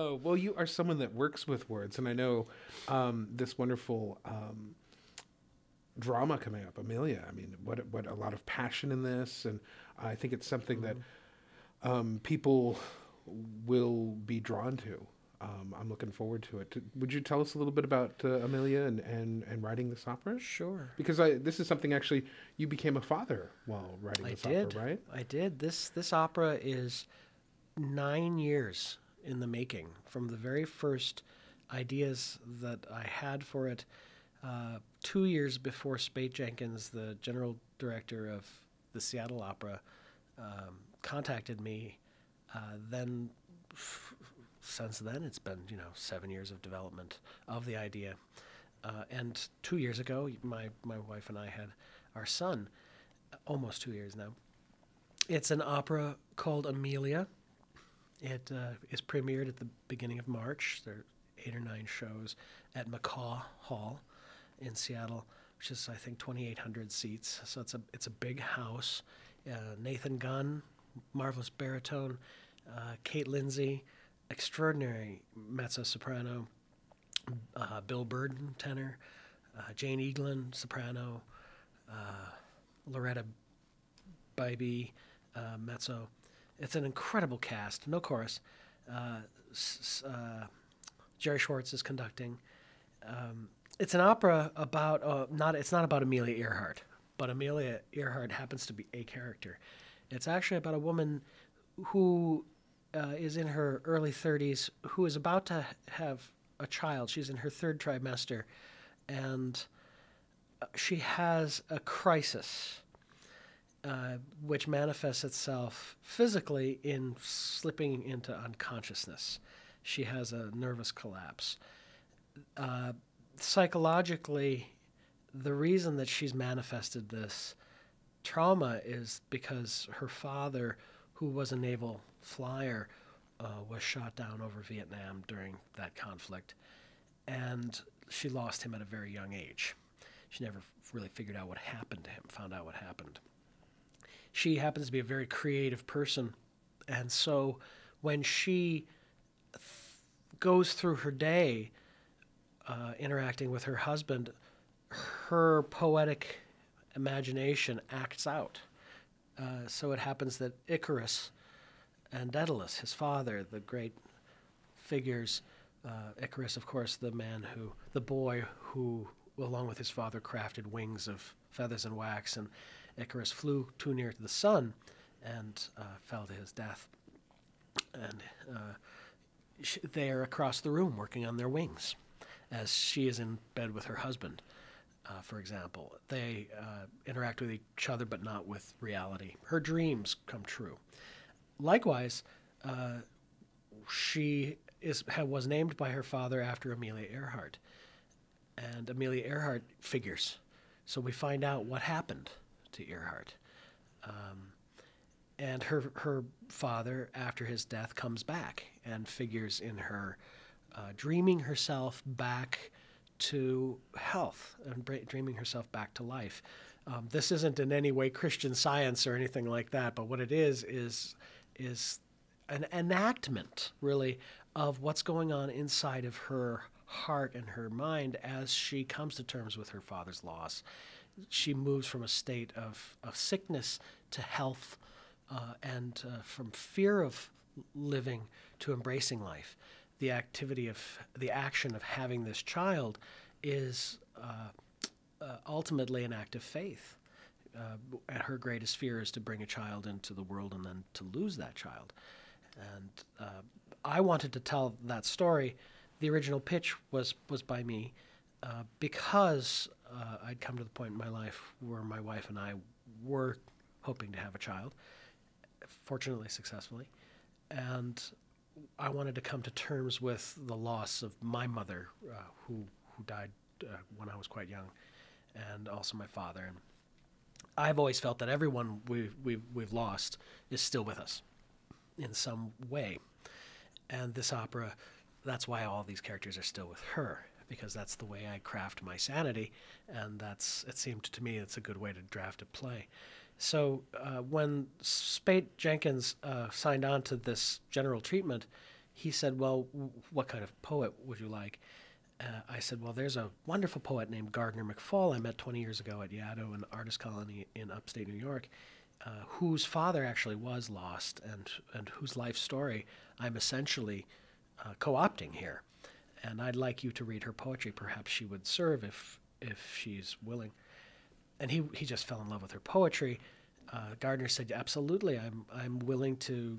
Oh, well, you are someone that works with words, and I know this wonderful drama coming up, Amelia. I mean, what a lot of passion in this, and I think it's something that Mhm. people will be drawn to. I'm looking forward to it. Would you tell us a little bit about Amelia and writing this opera? Sure. Because this is something actually you became a father while writing I this opera, did. right? I did. This opera is 9 years in the making. From the very first ideas that I had for it, 2 years before Spate Jenkins, the general director of the Seattle Opera, contacted me. Then, since then, it's been 7 years of development of the idea. And 2 years ago, my wife and I had our son. Almost 2 years now. It's an opera called Amelia. It is premiered at the beginning of March. There are 8 or 9 shows at McCaw Hall in Seattle, which is I think 2,800 seats. So it's a big house. Nathan Gunn, marvelous baritone. Kate Lindsay, extraordinary mezzo soprano. Bill Burden, tenor. Jane Eaglin, soprano. Loretta Bybee, mezzo. It's an incredible cast. No chorus. Uh, Jerry Schwartz is conducting. It's an opera about not. It's not about Amelia Earhart, but Amelia Earhart happens to be a character. It's actually about a woman who is in her early 30s, who is about to have a child. She's in her third trimester, and she has a crisis which manifests itself physically in slipping into unconsciousness. She has a nervous collapse. Uh, Psychologically, the reason that she's manifested this trauma is because her father, who was a naval flyer, was shot down over Vietnam during that conflict, and she lost him at a very young age. She never really figured out what happened to him, found out what happened. She happens to be a very creative person, and so when she goes through her day interacting with her husband, her poetic imagination acts out. So it happens that Icarus and Daedalus, his father, the great figures, Icarus, of course, the boy who, along with his father, crafted wings of feathers and wax, and Icarus flew too near to the sun and fell to his death. And they are across the room working on their wings as she is in bed with her husband, for example. They interact with each other, but not with reality. Her dreams come true. Likewise, she was named by her father after Amelia Earhart. And Amelia Earhart figures. So we find out what happened to Earhart. And her father, after his death, comes back and figures in her, dreaming herself back to health and dreaming herself back to life. This isn't in any way Christian Science or anything like that, but what it is an enactment, really, of what's going on inside of her heart and her mind as she comes to terms with her father's loss. She moves from a state of sickness to health, and from fear of living to embracing life. The action of having this child is ultimately an act of faith. And her greatest fear is to bring a child into the world and then to lose that child. And I wanted to tell that story. The original pitch was by me because I'd come to the point in my life where my wife and I were hoping to have a child, fortunately successfully. And I wanted to come to terms with the loss of my mother, who died when I was quite young, and also my father. And I've always felt that everyone we've lost is still with us in some way. And this opera, that's why all these characters are still with her, because that's the way I craft my sanity, and it seemed to me it's a good way to draft a play. So when Spate Jenkins signed on to this general treatment, he said, well, what kind of poet would you like? I said, well, there's a wonderful poet named Gardner McFall I met 20 years ago at Yaddo, an artist colony in upstate New York, whose father actually was lost and whose life story I'm essentially co-opting here. And I'd like you to read her poetry. Perhaps she would serve if she's willing. And he just fell in love with her poetry. Gardner said, absolutely, I'm willing to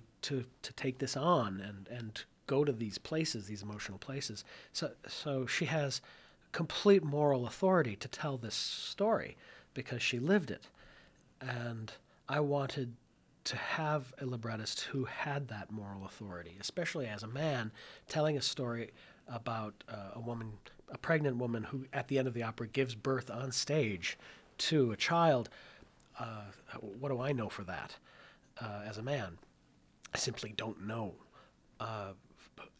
take this on and go to these places, these emotional places. So she has complete moral authority to tell this story because she lived it. And I wanted to have a librettist who had that moral authority, especially as a man telling a story about a pregnant woman who at the end of the opera gives birth on stage to a child. What do I know for that as a man? I simply don't know.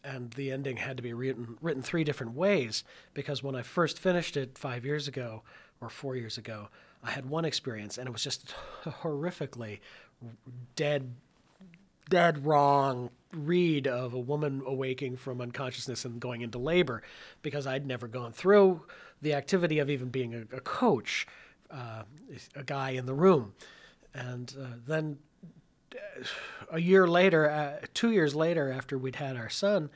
And the ending had to be written 3 different ways because when I first finished it 5 years ago or 4 years ago, I had one experience and it was just a horrifically dead wrong read of a woman awaking from unconsciousness and going into labor because I'd never gone through the activity of even being a coach, a guy in the room. And then a year later, 2 years later, after we'd had our son,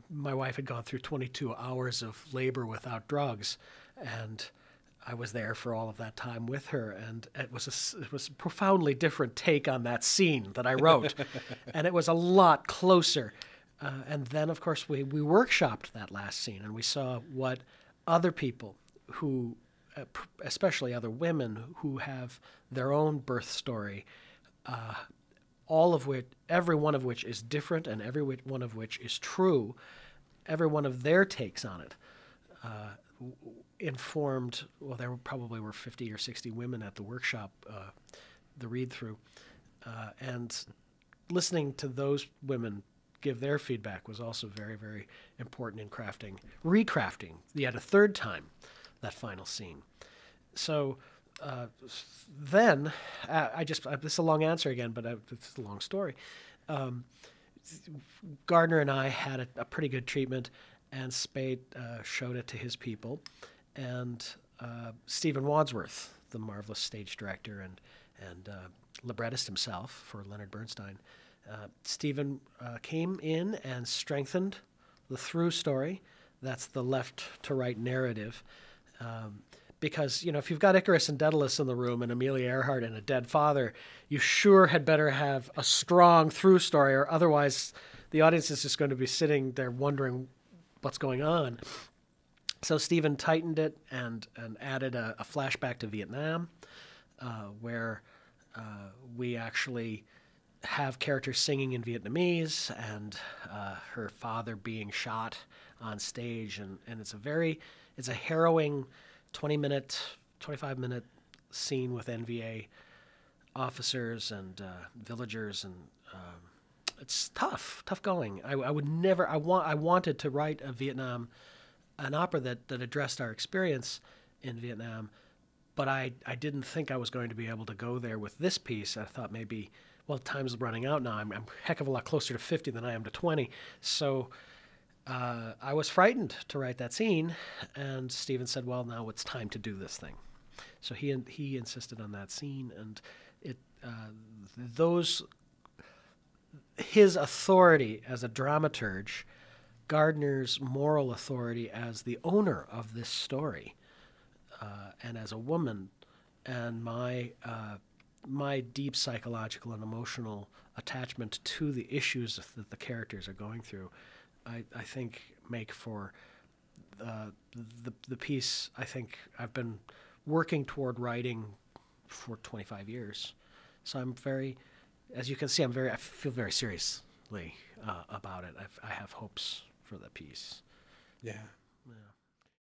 my wife had gone through 22 hours of labor without drugs, and I was there for all of that time with her, and it was a profoundly different take on that scene that I wrote, and it was a lot closer. And then, of course, we workshopped that last scene, and we saw what other people who, especially other women who have their own birth story, every one of which is different and every one of which is true, every one of their takes on it informed, well, there probably were 50 or 60 women at the workshop, the read-through, and listening to those women give their feedback was also very, very important in recrafting yet a third time that final scene. So then, this is a long answer again, but it's a long story. Gardner and I had a pretty good treatment, and Spade showed it to his people. And Stephen Wadsworth, the marvelous stage director and librettist himself for Leonard Bernstein, Stephen came in and strengthened the through story. That's the left to right narrative. Because, if you've got Icarus and Daedalus in the room and Amelia Earhart and a dead father, you sure had better have a strong through story, or otherwise the audience is just going to be sitting there wondering what's going on. So Stephen tightened it and added a flashback to Vietnam, where we actually have characters singing in Vietnamese and her father being shot on stage, and it's a harrowing 25-minute scene with NVA officers and villagers, and it's tough going. I wanted to write an opera that addressed our experience in Vietnam, but I didn't think I was going to be able to go there with this piece. I thought maybe, well, time's running out now. I'm a heck of a lot closer to 50 than I am to 20. So I was frightened to write that scene, and Stephen said, well, now it's time to do this thing. So he insisted on that scene, and his authority as a dramaturge, Gardner's moral authority as the owner of this story, and as a woman, and my deep psychological and emotional attachment to the issues that the characters are going through, I think make for the piece I think I've been working toward writing for 25 years. So I'm very, as you can see, I feel very seriously about it. I have hopes for the piece. Yeah. Yeah.